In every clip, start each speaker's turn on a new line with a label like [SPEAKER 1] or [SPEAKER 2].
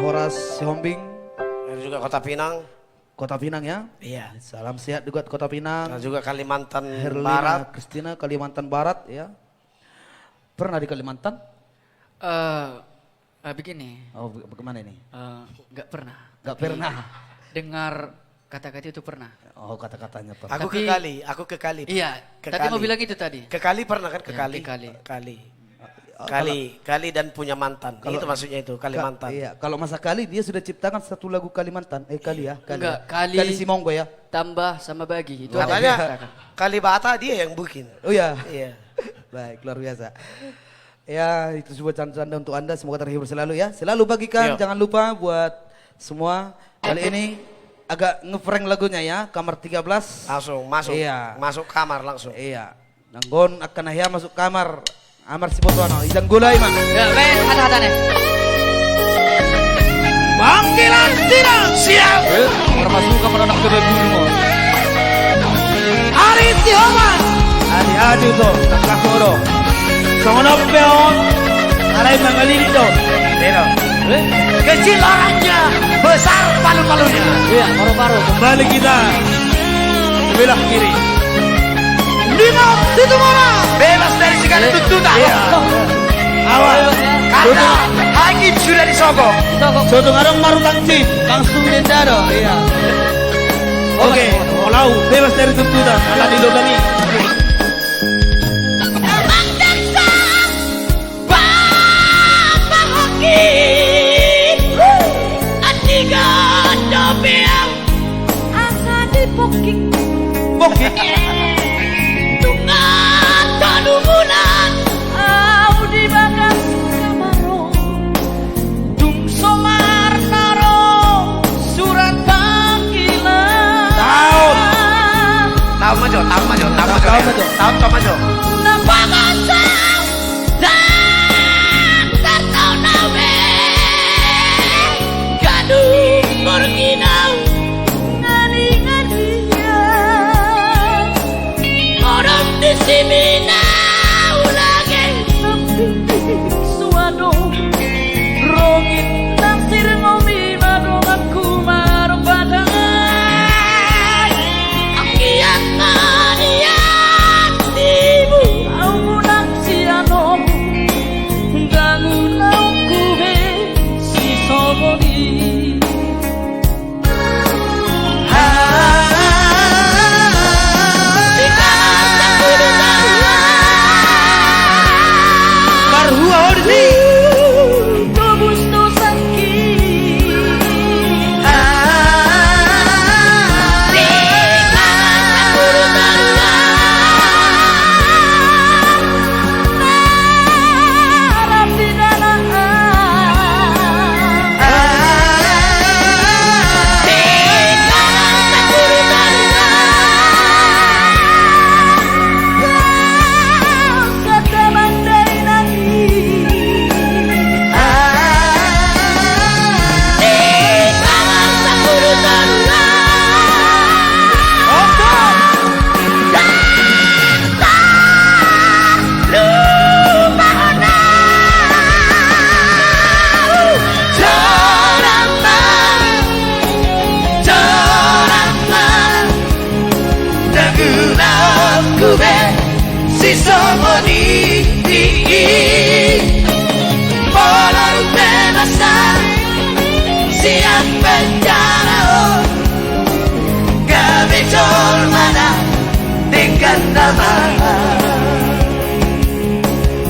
[SPEAKER 1] Horas Sihombing.
[SPEAKER 2] Dan juga Kota Pinang.
[SPEAKER 1] Kota Pinang ya.
[SPEAKER 2] Iya.
[SPEAKER 1] Salam sehat juga Kota Pinang.
[SPEAKER 2] Dan juga Kalimantan
[SPEAKER 1] Herlina
[SPEAKER 2] Barat.
[SPEAKER 1] Kristina Kalimantan Barat ya. Pernah di Kalimantan?
[SPEAKER 3] Begini,
[SPEAKER 1] Oh, bagaimana ini?
[SPEAKER 3] nggak pernah.
[SPEAKER 1] Gak pernah.
[SPEAKER 3] Dengar kata-kata itu pernah.
[SPEAKER 1] Oh, kata-katanya pernah.
[SPEAKER 2] Aku
[SPEAKER 3] Tapi-
[SPEAKER 2] ke Kali.
[SPEAKER 3] Iya,
[SPEAKER 2] Ke
[SPEAKER 3] tadi mau
[SPEAKER 2] Kali.
[SPEAKER 3] bilang itu tadi.
[SPEAKER 2] Ke Kali pernah kan? Ke
[SPEAKER 3] Iya,
[SPEAKER 2] Kali.
[SPEAKER 3] ke Kali.
[SPEAKER 2] Kali dan punya mantan.
[SPEAKER 1] Kalau-
[SPEAKER 2] Itu maksudnya itu, Kalimantan.
[SPEAKER 1] Iya, kalau masa Kali dia sudah ciptakan satu lagu Kalimantan. Kali ya, Kali.
[SPEAKER 3] Enggak,
[SPEAKER 1] ya.
[SPEAKER 3] Kali.
[SPEAKER 1] Kali Simonggo ya.
[SPEAKER 3] Tambah sama bagi. Itu ada
[SPEAKER 2] Katanya
[SPEAKER 3] yang
[SPEAKER 2] Kalibata dia yang bikin.
[SPEAKER 1] Oh ya.
[SPEAKER 2] Iya.
[SPEAKER 1] Baik, luar biasa. Ya, itu sebuah canda untuk Anda. Semoga terhibur selalu ya. Selalu bagikan,
[SPEAKER 2] Iya.
[SPEAKER 1] jangan lupa buat semua. Kali ini agak ngeprank lagunya ya, kamar 13.
[SPEAKER 2] Langsung masuk.
[SPEAKER 1] Iya.
[SPEAKER 2] Masuk kamar langsung.
[SPEAKER 1] Iya. Nanggon akan ahya masuk kamar. Amar si Botoano, idang gulai mah.
[SPEAKER 3] Ya, ada nih.
[SPEAKER 1] Panggilan tidak siap.
[SPEAKER 3] Orang masuk kamar anak kedua dulu.
[SPEAKER 1] Hari Tioma. Hari aju to, kakakoro. Sono peon. Alay mangalili to. Pero. Kecil orangnya, besar palu-palunya.
[SPEAKER 3] Iya, paru-paru.
[SPEAKER 1] Kembali kita sebelah kiri. Lima situ mana?
[SPEAKER 2] Bebas dari segala tuntutan.
[SPEAKER 1] Iya. Awal.
[SPEAKER 2] Karena hakim sudah disogok.
[SPEAKER 1] Soto ngarang marutang tim, langsung dendaro. Iya. Oke, Olau bebas dari tuntutan. Alah dilobangi. Bokik.
[SPEAKER 2] Tahun maju.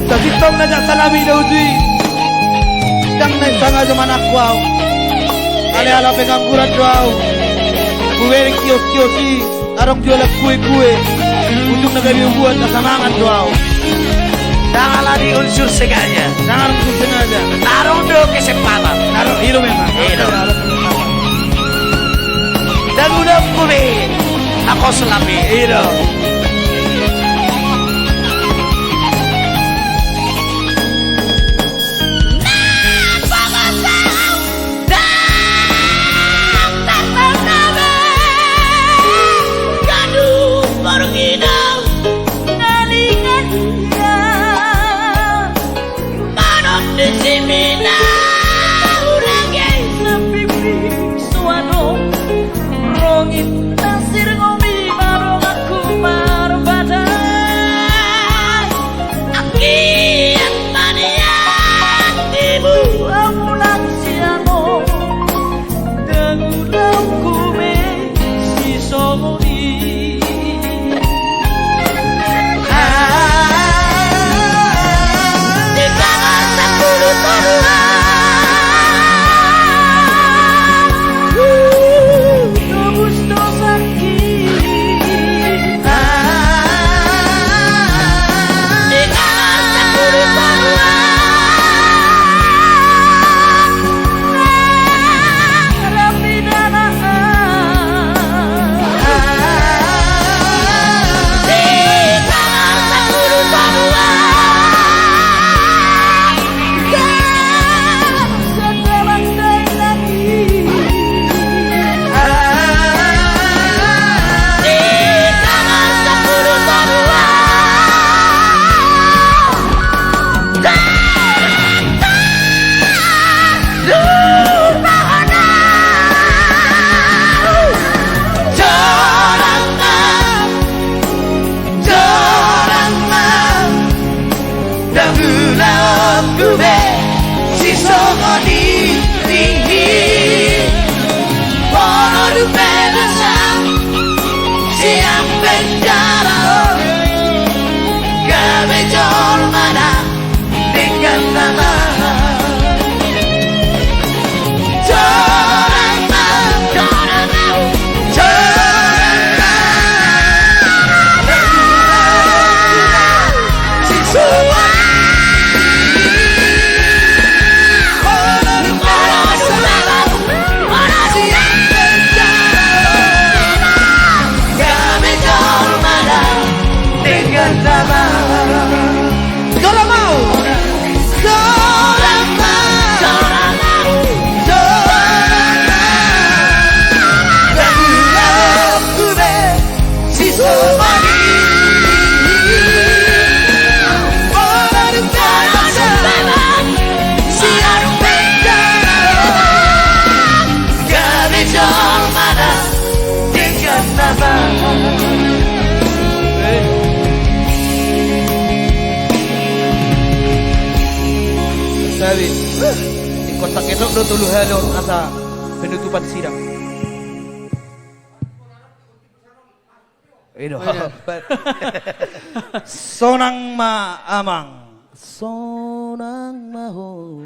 [SPEAKER 1] Sagitong na salami daw di. Dang na sanga zaman akwao. Ale-ala pengangguran daw. Buwering kios-kiosi. Arong jualan kue-kue. Ujung nagari ubuan kasamangan daw.
[SPEAKER 2] Janganlah diunsur sengaja.
[SPEAKER 1] Jangan unsur sengaja.
[SPEAKER 2] Taruh dulu kesempatan.
[SPEAKER 1] Taruh hilo memang.
[SPEAKER 2] Hilo. Dan udah kue. Aku selami.
[SPEAKER 1] Hilo. Di kotak itu do tulu halon asa penutupan sidang. Itu. Sonang ma amang. Sonang maho.